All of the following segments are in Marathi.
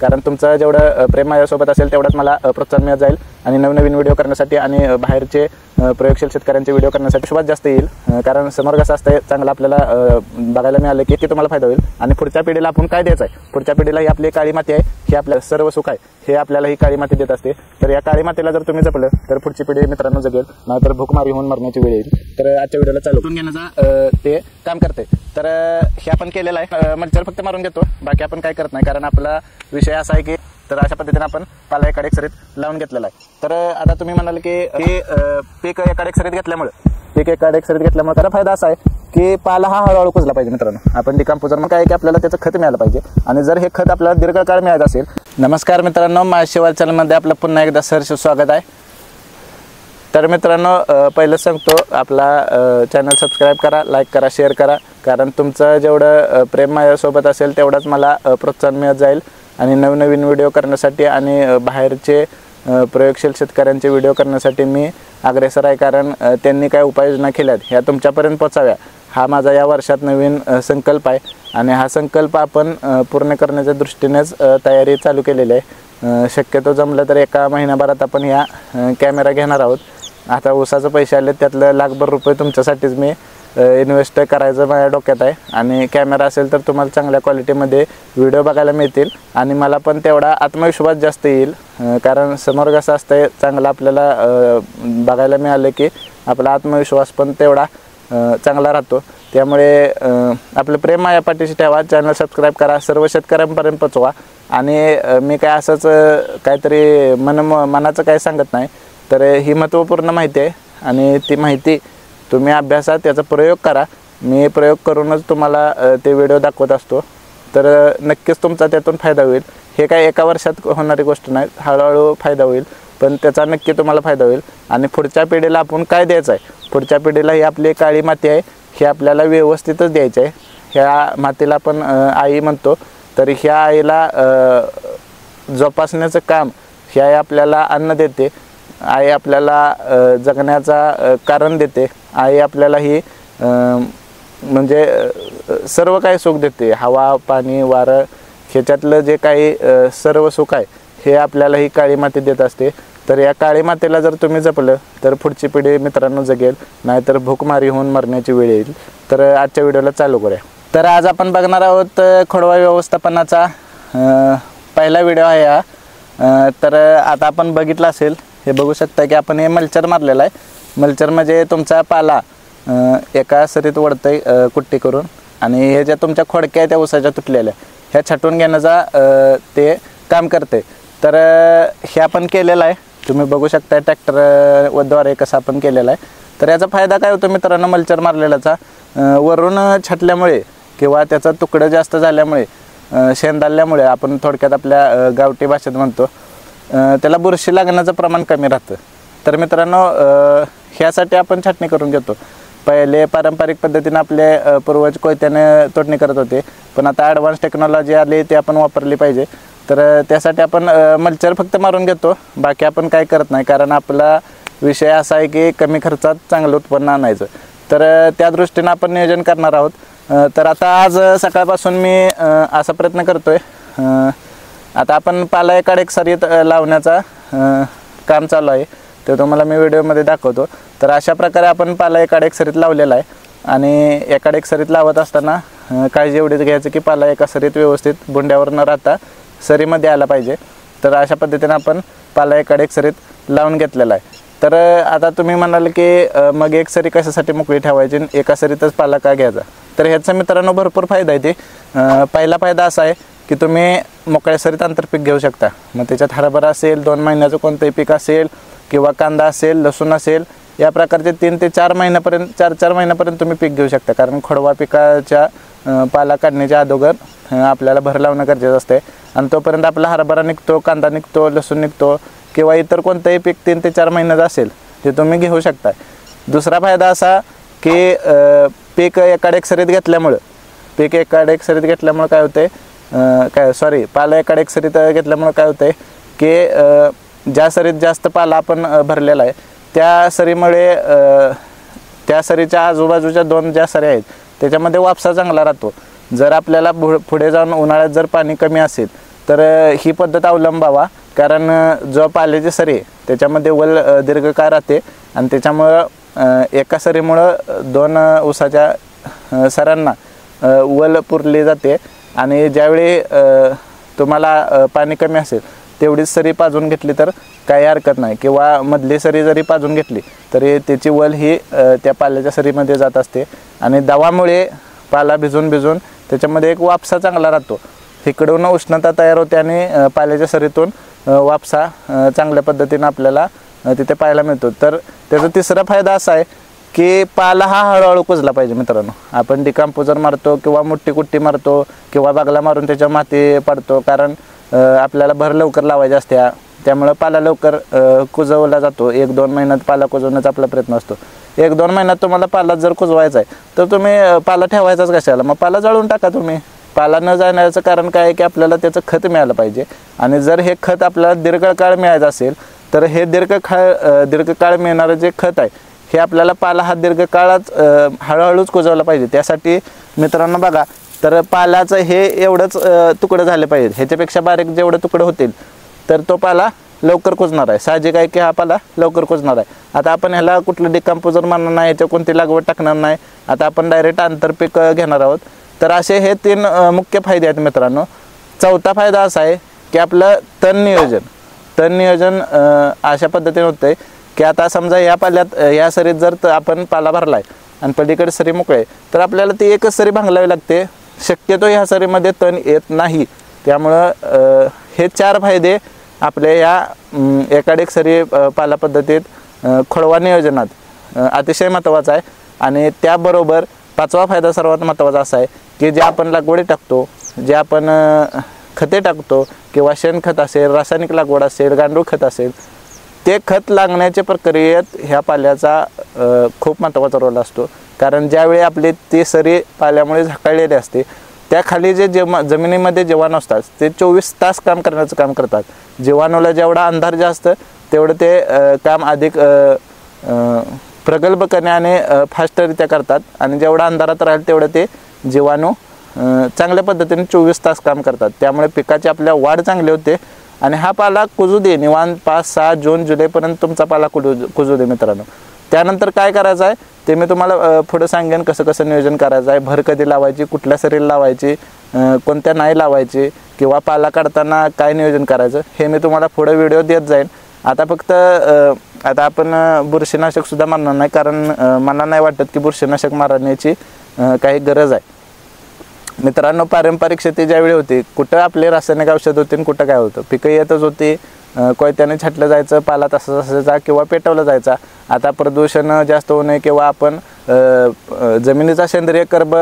कारण तुमचं जेवढं प्रेम माझ्यासोबत असेल तेवढंच मला प्रोत्साहन मिळत जाईल आणि नवनवीन व्हिडिओ करण्यासाठी आणि बाहेरचे प्रयोगशील शेतकऱ्यांचे व्हिडिओ करण्यासाठी सुरुवात जास्त येईल। कारण समोर कसं असतं चांगलं आपल्याला बघायला मिळालं की तुम्हाला फायदा होईल आणि पुढच्या पिढीला आपण काय द्यायचं आहे, पुढच्या पिढीला ही आपली काळी माती आहे, ही आपल्याला सर्व सुख आहे, हे आपल्याला ही काळी माती देत असते। तर या काळी मातीला जर तुम्ही जपलं तर पुढची पिढी मित्रांनो जगेल, नाहीतर भूकमारी होऊन मरण्याची वेळ येईल। तर आजच्या व्हिडिओला चालू घेण्याचा ते काम करते। तर हे आपण केलेलं आहे, मल्चर फक्त मारून घेतो, बाकी आपण काय करत नाही, कारण आपला विषय असा आहे की तर अशा पद्धतीने आपण पाला एका सरीत लावून घेतलेला आहे। तर आता तुम्ही म्हणाल की हे पीक एका सरीत घेतल्यामुळे त्याचा फायदा असा आहे की पाला हा हळूहळू कुजला पाहिजे मित्रांनो। आपण डिकम्पोजर मग काय की आपल्याला त्याचं खत मिळालं पाहिजे आणि जर हे खत आपल्याला दीर्घकाळ मिळायचं असेल। नमस्कार मित्रांनो, माझ्या चॅनलमध्ये आपलं पुन्हा एकदा सहर्ष स्वागत आहे। तर मित्रांनो पहिलं सांगतो आपला चॅनल सबस्क्राईब करा, लाईक करा, शेअर करा, कारण तुमचं जेवढं प्रेम माझ्यासोबत असेल तेवढंच मला प्रोत्साहन मिळत जाईल आणि नवनवीन व्हिडिओ करण्यासाठी आणि बाहेरचे प्रयोगशील शेतकऱ्यांचे व्हिडिओ करण्यासाठी मी अग्रेसर आहे। कारण त्यांनी काय उपाययोजना केल्यात ह्या तुमच्यापर्यंत पोहोचाव्या हा माझा या वर्षात नवीन संकल्प आहे आणि हा संकल्प आपण पूर्ण करण्याच्या दृष्टीनेच तयारी चालू केलेली आहे। शक्यतो जमलं तर एका महिन्याभरात आपण ह्या कॅमेरा घेणार आहोत। आता ऊसाचे पैसे आले त्यातलं लाखभर रुपये तुमच्यासाठीच मी इन्व्हेस्ट करायचं माझ्या डोक्यात आहे आणि कॅमेरा असेल तर तुम्हाला चांगल्या क्वालिटीमध्ये व्हिडिओ बघायला मिळतील आणि मला पण तेवढा आत्मविश्वास जास्त येईल। कारण समोर कसं असतं चांगलं आपल्याला बघायला मिळालं की आपला आत्मविश्वास पण तेवढा चांगला राहतो। त्यामुळे आपलं प्रेम माझ्या पाठीशी ठेवा, चॅनल सबस्क्राईब करा, सर्व शेतकऱ्यांपर्यंत पोचवा आणि मी काय असंच काहीतरी मनाचं काय सांगत नाही, तर ही महत्त्वपूर्ण माहिती आहे आणि ती माहिती तुम्ही अभ्यासात त्याचा प्रयोग करा। मी प्रयोग करूनच तुम्हाला ते व्हिडिओ दाखवत असतो, तर नक्कीच तुमचा त्यातून फायदा होईल। हे काय एका वर्षात होणारी गोष्ट नाही, हळूहळू फायदा होईल, पण त्याचा नक्की तुम्हाला फायदा होईल आणि पुढच्या पिढीला आपण काय द्यायचं आहे, पुढच्या पिढीला ही आपली काळी माती आहे हे आपल्याला व्यवस्थितच द्यायचं आहे। ह्या मातीला आपण आई म्हणतो, तर ह्या आईला जोपासण्याचं काम ही आई आपल्याला अन्न देते, आई आपल्याला जगण्याचा कारण देते, आई आपल्याला ही म्हणजे सर्व काही सुख देते, हवा पाणी वारं ह्याच्यातलं जे काही सर्व सुख आहे हे आपल्याला ही काळी माती देत असते। तर या काळी मातीला जर तुम्ही जपलं तर पुढची पिढी मित्रांनो जगेल, नाहीतर भूकमारी होऊन मरण्याची वेळ येईल। तर आजच्या व्हिडिओला चालू करूया। तर आज आपण बघणार आहोत खोडवा व्यवस्थापनाचा पहिला व्हिडिओ आहे हा। तर आता आपण बघितलं असेल, हे बघू शकता की आपण हे मल्चर मारलेलं आहे। मल्चर म्हणजे तुमचा पाला एका सरीत वळतंय कुट्टी करून आणि हे ज्या तुमच्या खोडक्या आहेत त्या ऊसाच्या तुटलेल्या ह्या छाटून घेण्याचा ते काम करते। तर हे आपण केलेलं आहे, तुम्ही बघू शकता ट्रॅक्टरद्वारे कसं आपण केलेलं आहे। तर याचा फायदा काय होतो मित्रांनो, मल्चर मारलेल्याचा वरून छाटल्यामुळे किंवा त्याचा तुकडं जास्त झाल्यामुळे शेंदाल्यामुळे आपण थोडक्यात आपल्या गावठी भाषेत म्हणतो त्याला बुरशी लागण्याचं प्रमाण कमी राहतं। तर मित्रांनो ह्यासाठी आपण छाटणी करून घेतो। पहिले पारंपरिक पद्धतीने आपले पूर्वज कोयत्याने तोडणी करत होते, पण आता ॲडव्हान्स टेक्नॉलॉजी आली ती आपण वापरली पाहिजे। तर त्यासाठी आपण मल्चर फक्त मारून घेतो, बाकी आपण काय करत नाही, कारण आपला विषय असा आहे की कमी खर्चात चांगलं उत्पन्न आणायचं। तर त्या दृष्टीनं आपण नियोजन करणार आहोत। तर आता आज सकाळपासून मी असा प्रयत्न करतोय, आता आपण पाला एका सरीत लावण्याचा काम चालू आहे, ते तुम्हाला मी व्हिडिओमध्ये दाखवतो। तर अशा प्रकारे आपण पाला एका सरीत लावलेला आहे आणि एका सरीत लावत असताना काळजी एवढीच घ्यायचं की पाला एका सरीत व्यवस्थित बुंड्यावर न राहता सरीमध्ये आला पाहिजे। तर अशा पद्धतीने आपण पाला एका सरीत लावून घेतलेला आहे। तर आता तुम्ही म्हणाल की मग एक सरी कशासाठी मोकळी ठेवायची, एका सरीतच पाला का घ्यायचा, तर ह्याचा मित्रांनो भरपूर फायदा आहे। ते पहिला फायदा असा आहे की तुम्ही मोकळ्या सरीत आंतरपीक घेऊ शकता। मग त्याच्यात हरभरा असेल, 2 महिन्याचं कोणतंही पीक असेल किंवा कांदा असेल, लसूण असेल, या प्रकारचे 3 ते 4 महिन्यापर्यंत 4 महिन्यापर्यंत तुम्ही पीक घेऊ शकता। कारण खोडवा पिकाच्या पाला काढण्याच्या अगोदर आपल्याला भर लावणं गरजेचं असते आणि तोपर्यंत आपला हरभरा निघतो, कांदा निघतो, लसूण निघतो किंवा इतर कोणतंही पीक 3 ते 4 महिन्याचं असेल ते तुम्ही घेऊ शकता। दुसरा फायदा असा की पीक एका सरीत घेतल्यामुळं काय होते पाला एका सरीत घेतल्यामुळं काय होते की ज्या सरीत जास्त पाला आपण भरलेला आहे त्या सरीमुळे त्या सरीच्या आजूबाजूच्या 2 ज्या सरी आहेत त्याच्यामध्ये वापसा चांगला राहतो। जर आपल्याला पुढे जाऊन उन्हाळ्यात जर पाणी कमी असेल तर ही पद्धत अवलंबावा, कारण जो पाल्याची सरी त्याच्यामध्ये वल दीर्घकाळ राहते आणि त्याच्यामुळं एका सरीमुळं 2 ऊसाच्या सरांना वल पुरली जाते आणि ज्यावेळी तुम्हाला पाणी कमी असेल तेवढीच सरी पाजून घेतली तर काही हरकत नाही, किंवा मधली सरी जरी पाजून घेतली तरी त्याची वल ही त्या पाल्याच्या सरीमध्ये जात असते आणि दवामुळे पाला भिजून त्याच्यामध्ये एक वापसा चांगला राहतो, इकडून उष्णता तयार होते आणि पाल्याच्या सरीतून वापसा चांगल्या पद्धतीने आपल्याला तिथे पाहायला मिळतो। तर त्याचा तिसरा फायदा असा आहे की पाला हा हळूहळू कुजला पाहिजे मित्रांनो। आपण डिकम्पोजर मारतो किंवा मोठी कुट्टी मारतो किंवा बागला मारून त्याच्या माती पाडतो, कारण आपल्याला भर लवकर लावायची असते, त्यामुळे पाला लवकर कुजवला जातो। 1-2 महिन्यात पाला कुजवण्याचा आपला प्रयत्न असतो। 1-2 महिन्यात तुम्हाला पाला जर कुजवायचा आहे तर तुम्ही पाला ठेवायचाच कशाला, मग पाला जाळून टाका तुम्ही। पाला न जाण्याचं कारण काय आहे की आपल्याला त्याचं खत मिळालं पाहिजे, आणि जर हे खत आपल्याला दीर्घकाळ मिळायचं असेल तर हे दीर्घकाळ मिळणारं जे खत आहे हे आपल्याला पाला हा दीर्घकाळात हळूहळूच कुजवला पाहिजे। त्यासाठी मित्रांनो बघा, तर पाल्याचं हे एवढंच तुकडं झाले पाहिजे, ह्याच्यापेक्षा बारीक जेवढं तुकडं होतील तर तो पाला लवकर कुजणार आहे। साहजिक आहे की हा पाला लवकर कुजणार आहे। आता आपण ह्याला कुठलं डिकम्पोजर मारणार नाही, याच्या कोणती लागवड टाकणार नाही, आता आपण डायरेक्ट आंतरपीक घेणार आहोत। तर असे हे 3 मुख्य फायदे आहेत मित्रांनो। चौथा फायदा असा आहे की आपलं तण नियोजन अशा पद्धतीने होतं की आता समजा या पाल्यात या सरीत जर आपण पाला भरला आहे आणि पलीकडे सरी मोकळे तर आपल्याला ती एकच सरी भांगलावी लागते, शक्यतो ह्या सरीमध्ये तण येत नाही। त्यामुळं हे 4 फायदे आपल्या या एकाडेक सरी पाला पद्धतीत खोडवा नियोजनात अतिशय महत्त्वाचा आहे। आणि त्याबरोबर 5वा फायदा सर्वात महत्त्वाचा असा आहे की जे आपण लागवडी टाकतो, जे आपण खते टाकतो किंवा शेणखत असेल, रासायनिक लागवड असेल, गांडूळ खत असेल, ते खत लागण्याच्या प्रक्रियेत ह्या पाल्याचा खूप महत्त्वाचा रोल असतो। कारण ज्यावेळी आपली ती सरी पाल्यामुळे झाकळलेली असते त्याखाली जे जमिनीमध्ये जीवाणू असतात ते 24 तास काम करण्याचं काम करतात। जीवाणूला जेवढा अंधार जास्त तेवढं ते काम अधिक प्रगल्भपणे आणि फास्टरित्या करतात, आणि जेवढा अंधारात राहील तेवढं ते जीवाणू चांगल्या पद्धतीने 24 तास काम करतात। त्यामुळे पिकाची आपल्या वाढ चांगली होते आणि हा पाला कुजू दे निवांत 5, 6, जून, जुलैपर्यंत तुमचा पाला कुजू दे मित्रांनो। त्यानंतर काय करायचं आहे ते मी तुम्हाला पुढे सांगेन, कसं नियोजन करायचं आहे, भर कधी लावायची, कुठल्या सरीला लावायची, कोणत्या नाही लावायची, किंवा पाला काढताना काय नियोजन करायचं हे मी तुम्हाला पुढे व्हिडिओ देत जाईन। आता फक्त आता आपण बुरशीनाशकसुद्धा मारणार नाही, कारण मला नाही वाटत की बुरशीनाशक मारण्याची काही गरज आहे मित्रांनो। पारंपरिक शेती ज्यावेळी होती कुठं आपले रासायनिक औषध होते आणि कुठं काय होतं, पिकं येतच होती, कोयत्याने छाटलं जायचं, पाला तसाचा किंवा पेटवला जायचा। आता प्रदूषण जास्त होणे किंवा आपण जमिनीचा सेंद्रिय कर्ब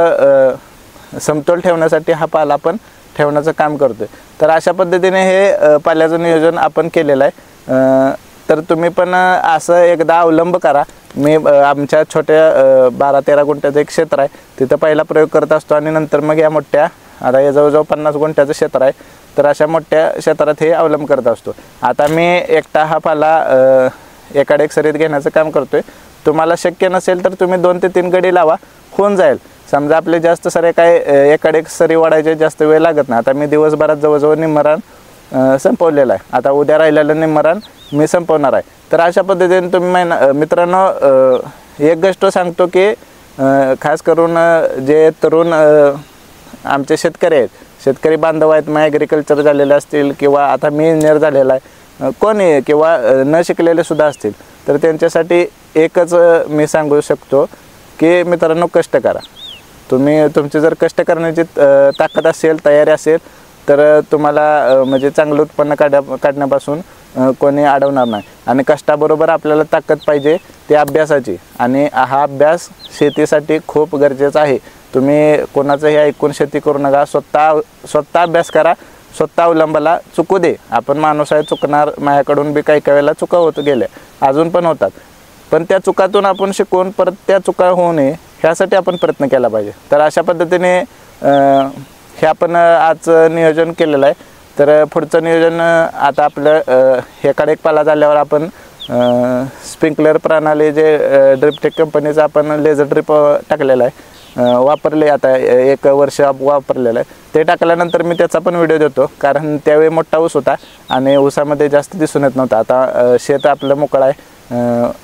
समतोल ठेवण्यासाठी हा पाला आपण ठेवण्याचं काम करतोय। तर अशा पद्धतीने हे पाल्याचं नियोजन आपण केलेलं आहे। तर तुम्ही पण असं एकदा अवलंब करा। मी आमच्या छोट्या 12-13 गुंठ्याचं एक क्षेत्र आहे, तिथं पहिला प्रयोग करत असतो आणि नंतर मग या मोठ्या, आता हे जवळजवळ 50 गुंठ्याचं क्षेत्र आहे, तर अशा मोठ्या क्षेत्रात हे अवलंब करत असतो। आता मी एकटा हा पाला एकाड एक सरीत घेण्याचं काम करतोय। तुम्हाला शक्य नसेल तर तुम्ही 2 ते 3 गडी लावा, होऊन जाईल। समजा आपले जास्त सारे काय एकाड एक सरी वाढायचे जास्त वेळ लागत नाही। आता मी दिवसभरात जवळजवळ निम्मरान संपवलेलं आहे, आता उद्या राहिलेलं निम्मरान मी संपवणार आहे। तर अशा पद्धतीने तुम्ही मित्रांनो एक गोष्ट सांगतो की खास करून जे तरुण आमचे शेतकरी आहेत, शेतकरी बांधव आहेत, मग ॲग्रिकल्चर झालेले असतील किंवा आता मी इंजिनियर झालेला आहे, कोणी किंवा न शिकलेले सुद्धा असतील, तर त्यांच्यासाठी एकच मी सांगू शकतो की मित्रांनो कष्ट करा। तुम्ही तुमची जर कष्ट करण्याची ताकद असेल, तयारी असेल, तर तुम्हाला म्हणजे चांगलं उत्पन्न काढण्यापासून कोणी अडवणार नाही। आणि कष्टाबरोबर आपल्याला ताकद पाहिजे ते अभ्यासाची, आणि हा अभ्यास शेतीसाठी खूप गरजेचा आहे। तुम्ही कोणाचंही ऐकून शेती करू नका, स्वतः अभ्यास करा, स्वतः अवलंबाला चुकू दे। आपण माणूस आहे, चुकणार, माझ्याकडून बी काही वेळेला चुका होत गेल्या, अजून पण होतात, पण त्या चुकातून आपण शिकून परत त्या चुका होऊ नये ह्यासाठी आपण प्रयत्न केला पाहिजे। तर अशा पद्धतीने हे आपण आज नियोजन केलेलं आहे। तर पुढचं नियोजन आता आपलं एकाड एक पाला झाल्यावर आपण स्प्रिंकलर प्रणाली जे ड्रिपटेक कंपनीचं आपण लेझर ड्रिप टाकलेलं आहे, वापरले, आता 1 वर्ष वापरलेलं आहे. ते टाकल्यानंतर मी त्याचा पण व्हिडिओ देतो, कारण त्यावेळी मोठा ऊस होता आणि ऊसामध्ये जास्त दिसून येत नव्हता. आता शेत आपलं मोकळं आहे.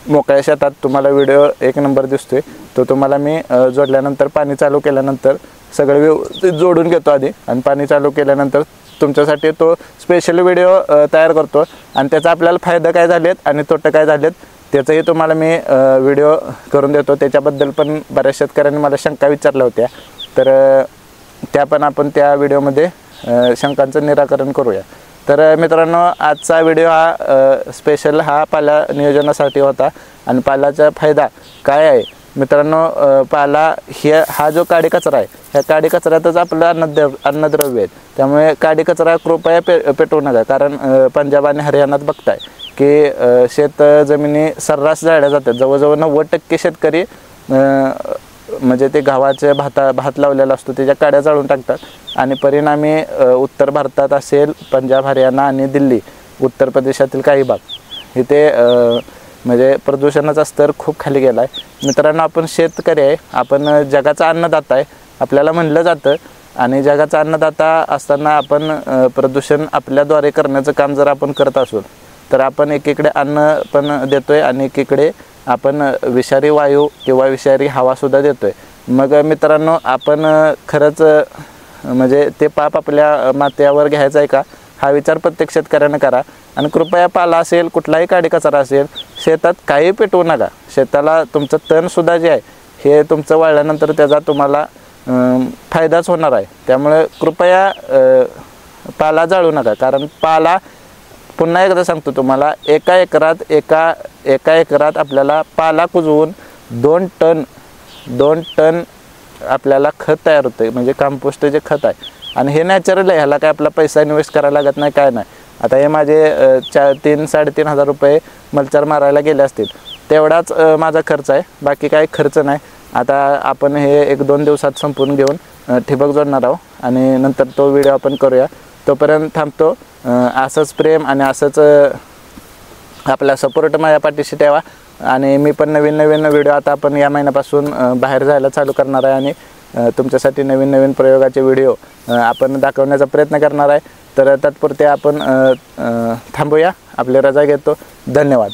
मोकळ्या शेतात तुम्हाला व्हिडिओ 1 नंबर दिसतोय. तो तुम्हाला मी जोडल्यानंतर पाणी चालू केल्यानंतर सगळं व्यवस्थित जोडून घेतो आधी, आणि पाणी चालू केल्यानंतर तुमच्यासाठी तो स्पेशल व्हिडिओ तयार करतो. आणि त्याचा आपल्याला फायदा काय झालेत आणि तोटे काय झालेत त्याचंही तुम्हाला मी व्हिडिओ करून देतो. त्याच्याबद्दल पण बऱ्याच शेतकऱ्यांनी मला शंका विचारल्या होत्या, तर त्या पण आपण त्या व्हिडिओमध्ये शंकांचं निराकरण करूया. तर मित्रांनो, आजचा व्हिडिओ हा स्पेशल हा पाला नियोजनासाठी होता. आणि पालाचा फायदा काय आहे मित्रांनो, पाला हा जो काडी कचरा आहे, ह्या काडी कचऱ्यातच आपलं अन्नद्रव्य आहेत. त्यामुळे काडी कचरा कृपया पेटवू नका, कारण पंजाब आणि हरियाणात बघताय की शेत जमिनी सर्रास जाळल्या जातात. जवळजवळ 90% शेतकरी म्हणजे ते गव्हाचे भात लावलेला असतो त्याच्या काड्या जाळून टाकतात. आणि परिणामी उत्तर भारतात असेल, पंजाब, हरियाणा आणि दिल्ली, उत्तर प्रदेशातील काही भाग इथे म्हणजे प्रदूषणाचा स्तर खूप खाली गेला आहे. मित्रांनो, आपण शेतकरी आहे, आपण जगाचा अन्नदाता आहे आपल्याला म्हणलं जातं. आणि जगाचा अन्नदाता असताना आपण प्रदूषण आपल्याद्वारे करण्याचं काम जर आपण करत असू, तर आपण एकीकडे अन्न पण देतोय आणि एकीकडे आपण विषारी वायू किंवा विषारी हवासुद्धा देतोय. मग मित्रांनो, आपण खरंच म्हणजे ते पाप आपल्या माथ्यावर घ्यायचं आहे का, हा विचार प्रत्येक शेतकऱ्यानं करा. आणि कृपया पाला असेल, कुठलाही काडी कचरा असेल, शेतात काही पेटवू नका. शेताला तुमचं तणसुद्धा जे आहे हे तुमचं वाळल्यानंतर त्याचा तुम्हाला फायदाच होणार आहे. त्यामुळे कृपया पाला जाळू नका, कारण पाला, पुन्हा एकदा सांगतो तुम्हाला, एका एकरात आपल्याला पाला कुजवून 2 टन आपल्याला खत तयार होतं, म्हणजे कंपोस्ट जे खत आहे. आणि हे नॅचरल आहे, ह्याला काय आपला पैसा इन्व्हेस्ट करायला लागत नाही, काय नाही. आता हे माझे 3-3.5 हजार रुपये मल्चर मारायला गेले असतील, तेवढाच माझा खर्च आहे, बाकी काही खर्च नाही. आता आपण हे 1-2 दिवसात संपून घेऊन ठिबक जोडणार आहोत आणि नंतर तो व्हिडिओ आपण करूया. तोपर्यंत थांबतो. असंच प्रेम आणि असंच आपला सपोर्ट माझ्या पाठीशी ठेवा. आणि मी पण नवीन व्हिडिओ आता आपण या महिन्यापासून बाहेर जायला चालू करणार आहे आणि तुमच्यासाठी नवीन प्रयोगाचे व्हिडिओ आपण दाखवण्याचा प्रयत्न करणार आहे. तर तात्पुरते आपण थांबूया, आपली रजा घेतो. धन्यवाद.